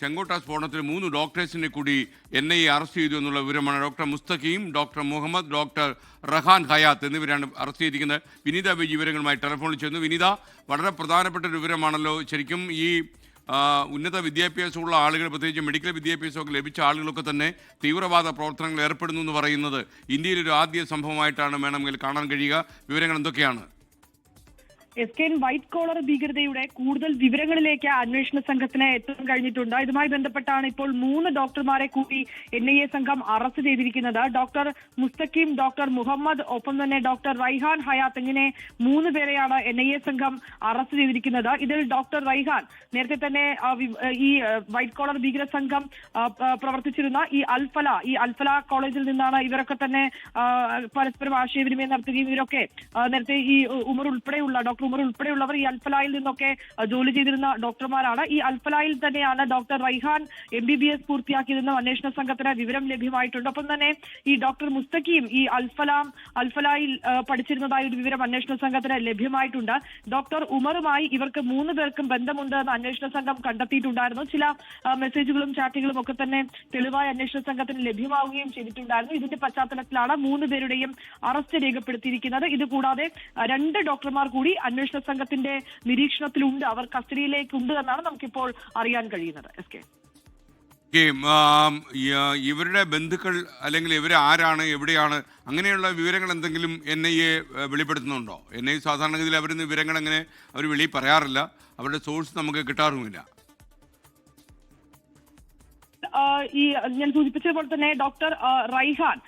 ചെങ്കോട്ട സ്ഫോടനത്തിൽ 3 ഡോക്ടേഴ്സിനെ കൂടി NIA arrest ചെയ്തു എന്നുള്ള വിവരമാണ്. Doctor Mustaqeem, doctor Muhammad, doctor Rehan Hayat എന്നിവരാണ് അറസ്റ്റ് ചെയ്തിരിക്കുന്നത്. വിനീത ബിജി വിവരങ്ങളുമായി ടെലിഫോണിൽ ചേർന്നു. വിനീത, വളരെ പ്രധാനപ്പെട്ട ഒരു വിവരമാണല്ലോ. ശരിക്കും ഈ ഉന്നത വിദ്യാഭ്യാസമുള്ള ആളുകൾ, പ്രത്യേകിച്ച് മെഡിക്കൽ വിദ്യാഭ്യാസമൊക്കെ ലഭിച്ച ആളുകളൊക്കെ തന്നെ തീവ്രവാദ പ്രവർത്തനങ്ങൾ ഏർപ്പെടുന്നു എന്ന് പറയുന്നത് ഇന്ത്യയിലൊരു ആദ്യ സംഭവമായിട്ടാണ് വേണമെങ്കിൽ കാണാൻ കഴിയുക. വിവരങ്ങൾ എന്തൊക്കെയാണ്? SKN വൈറ്റ് കോളർ ഭീകരതയുടെ കൂടുതൽ വിവരങ്ങളിലേക്ക് അന്വേഷണ സംഘത്തിന് എത്താൻ കഴിഞ്ഞിട്ടുണ്ട്. ഇതുമായി ബന്ധപ്പെട്ടാണ് ഇപ്പോൾ 3 ഡോക്ടർമാരെ കൂടി NIA സംഘം അറസ്റ്റ് ചെയ്തിരിക്കുന്നത്. ഡോക്ടർ മുസ്തഖീം, ഡോക്ടർ മുഹമ്മദ്, ഒപ്പം തന്നെ ഡോക്ടർ റൈഹാൻ ഹയാത്ത്, ഇങ്ങനെ 3 പേരെയാണ് NIA സംഘം അറസ്റ്റ് ചെയ്തിരിക്കുന്നത്. ഇതിൽ ഡോക്ടർ റൈഹാൻ നേരത്തെ തന്നെ ഈ വൈറ്റ് കോളർ ഭീകര സംഘം പ്രവർത്തിച്ചിരുന്ന ഈ അൽഫല കോളേജിൽ നിന്നാണ് ഇവരൊക്കെ തന്നെ പരസ്പരം ആശയവിനിമയം നടത്തുകയും ഇവരൊക്കെ നേരത്തെ ഈ ഉമർ ഉൾപ്പെടെയുള്ളവർ ഈ അൽഫലായിൽ നിന്നൊക്കെ ജോലി ചെയ്തിരുന്ന ഡോക്ടർമാരാണ്. ഈ അൽഫലായിൽ തന്നെയാണ് ഡോക്ടർ റൈഹാൻ MBBS പൂർത്തിയാക്കിയതെന്നും അന്വേഷണ സംഘത്തിന് വിവരം ലഭ്യമായിട്ടുണ്ട്. ഒപ്പം തന്നെ ഈ ഡോക്ടർ മുസ്തഖീം ഈ അൽഫലായിൽ പഠിച്ചിരുന്നതായ ഒരു വിവരം അന്വേഷണ സംഘത്തിന് ലഭ്യമായിട്ടുണ്ട്. ഡോക്ടർ ഉമറുമായി ഇവർക്ക് 3 പേർക്കും ബന്ധമുണ്ട് എന്ന് അന്വേഷണ സംഘം കണ്ടെത്തിയിട്ടുണ്ടായിരുന്നു. ചില മെസ്സേജുകളും ചാറ്റുകളും ഒക്കെ തന്നെ തെളിവായ അന്വേഷണ സംഘത്തിന് ലഭ്യമാവുകയും ചെയ്തിട്ടുണ്ടായിരുന്നു. ഇതിന്റെ പശ്ചാത്തലത്തിലാണ് 3 പേരുടെയും അറസ്റ്റ് രേഖപ്പെടുത്തിയിരിക്കുന്നത്. ഇതുകൂടാതെ 2 ഡോക്ടർമാർ കൂടി അന്വേഷണ സംഘത്തിന്റെ നിരീക്ഷണത്തിലുണ്ട്, അവർ കസ്റ്റഡിയിലേക്കുണ്ട് എന്നാണ് നമുക്കിപ്പോൾ അറിയാൻ കഴിയുന്നത്. ഇവരുടെ ബന്ധുക്കൾ അല്ലെങ്കിൽ ഇവരെ ആരാണ്, എവിടെയാണ്, അങ്ങനെയുള്ള വിവരങ്ങൾ എന്തെങ്കിലും NIA വെളിപ്പെടുത്തുന്നുണ്ടോ? NIA സാധാരണഗതിയിൽ അവരിന്ന് വിവരങ്ങൾ അങ്ങനെ അവർ വെളിയിൽ പറയാറില്ല, അവരുടെ സോഴ്സ് നമുക്ക് കിട്ടാറുമില്ല. ഈ ഞാൻ സൂചിപ്പിച്ചതുപോലെ തന്നെ ഡോക്ടർ റൈഹാൻ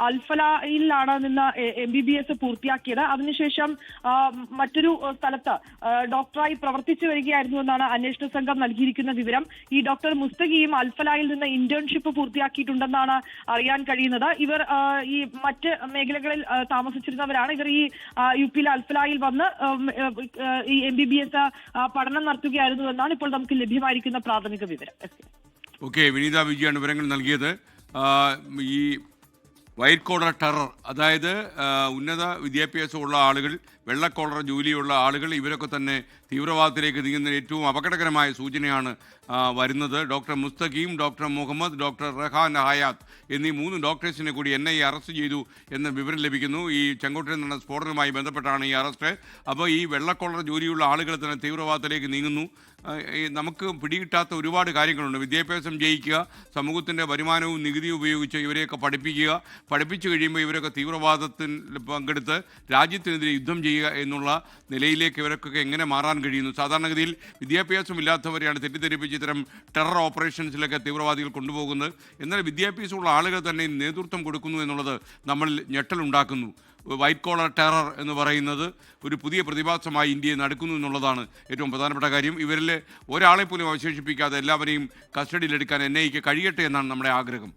അൽഫലയിലാണ് നിന്ന് MBBS പൂർത്തിയാക്കിയത്. അതിനുശേഷം മറ്റൊരു സ്ഥലത്ത് ഡോക്ടറായി പ്രവർത്തിച്ചു വരികയായിരുന്നു എന്നാണ് അന്വേഷണ സംഘം നൽകിയിരിക്കുന്ന വിവരം. ഈ ഡോക്ടർ മുസ്തഖീം അൽഫലയിൽ നിന്ന് ഇന്റേൺഷിപ്പ് പൂർത്തിയാക്കിയിട്ടുണ്ടെന്നാണ് അറിയാൻ കഴിയുന്നത്. ഇവർ ഈ മറ്റ് മേഖലകളിൽ താമസിച്ചിരുന്നവരാണ്. ഇവർ ഈ UP അൽഫലയിൽ വന്ന് ഈ MBBS പഠനം നടത്തുകയായിരുന്നു എന്നാണ് ഇപ്പോൾ നമുക്ക് ലഭ്യമായിരിക്കുന്ന പ്രാഥമിക വിവരം. ഓക്കെ, വിനീത വിജയാണ് വിവരങ്ങൾ നൽകിയത്. ഈ വൈറ്റ് കോളർ ടെറർ, അതായത് ഉന്നത വിദ്യാഭ്യാസമുള്ള ആളുകൾ, വെള്ളക്കോളർ ജോലിയുള്ള ആളുകൾ, ഇവരൊക്കെ തന്നെ തീവ്രവാദത്തിലേക്ക് നീങ്ങുന്ന ഏറ്റവും അപകടകരമായ സൂചനയാണ് വരുന്നത്. Doctor Mustaqeem, doctor Muhammad, doctor Rehan Hayat എന്നീ 3 ഡോക്ടേഴ്സിനെ കൂടി NIA അറസ്റ്റ് ചെയ്തു എന്ന വിവരം ലഭിക്കുന്നു. ഈ ചെങ്കോട്ടയിൽ നടന്ന സ്ഫോടനവുമായി ബന്ധപ്പെട്ടാണ് ഈ അറസ്റ്റ്. അപ്പോൾ ഈ വെള്ളക്കോളർ ജോലിയുള്ള ആളുകൾ തന്നെ തീവ്രവാദത്തിലേക്ക് നീങ്ങുന്നു. നമുക്ക് പിടികിട്ടാത്ത ഒരുപാട് കാര്യങ്ങളുണ്ട്. വിദ്യാഭ്യാസം ജയിക്കുക, സമൂഹത്തിൻ്റെ വരുമാനവും നികുതിയും ഉപയോഗിച്ച് ഇവരെയൊക്കെ പഠിപ്പിച്ചു കഴിയുമ്പോൾ ഇവരൊക്കെ തീവ്രവാദത്തിൽ പങ്കെടുത്ത് രാജ്യത്തിനെതിരെ യുദ്ധം ചെയ്യുക എന്നുള്ള നിലയിലേക്ക് ഇവരൊക്കെ എങ്ങനെ മാറാൻ കഴിയുന്നു? സാധാരണഗതിയിൽ വിദ്യാഭ്യാസമില്ലാത്തവരെയാണ് തെറ്റിദ്ധരിപ്പിച്ച് ഇത്തരം ടെറർ ഓപ്പറേഷൻസിലൊക്കെ തീവ്രവാദികൾ കൊണ്ടുപോകുന്നത്. എന്നാൽ വിദ്യാഭ്യാസമുള്ള ആളുകൾ തന്നെ നേതൃത്വം കൊടുക്കുന്നു എന്നുള്ളത് നമ്മൾ ഞെട്ടലുണ്ടാക്കുന്നു. വൈറ്റ് കോളർ ടെറർ എന്ന് പറയുന്നത് ഒരു പുതിയ പ്രതിഭാസമായി ഇന്ത്യയിൽ നടക്കുന്നു എന്നുള്ളതാണ് ഏറ്റവും പ്രധാനപ്പെട്ട കാര്യം. ഇവരിൽ ഒരാളെ പോലും അവശേഷിപ്പിക്കാതെ എല്ലാവരെയും കസ്റ്റഡിയിലെടുക്കാൻ NIAക്ക് കഴിയട്ടെ എന്നാണ് നമ്മുടെ ആഗ്രഹം.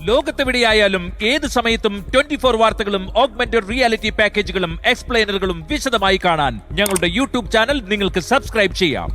ലോകത്തെവിടെയായാലും ഏത് സമയത്തും 24 വാർത്തകളും ഓഗ്മെന്റഡ് റിയാലിറ്റി പാക്കേജുകളും എക്സ്പ്ലെയിനറുകളും വിശദമായി കാണാൻ ഞങ്ങളുടെ YouTube ചാനൽ നിങ്ങൾക്ക് സബ്സ്ക്രൈബ് ചെയ്യാം.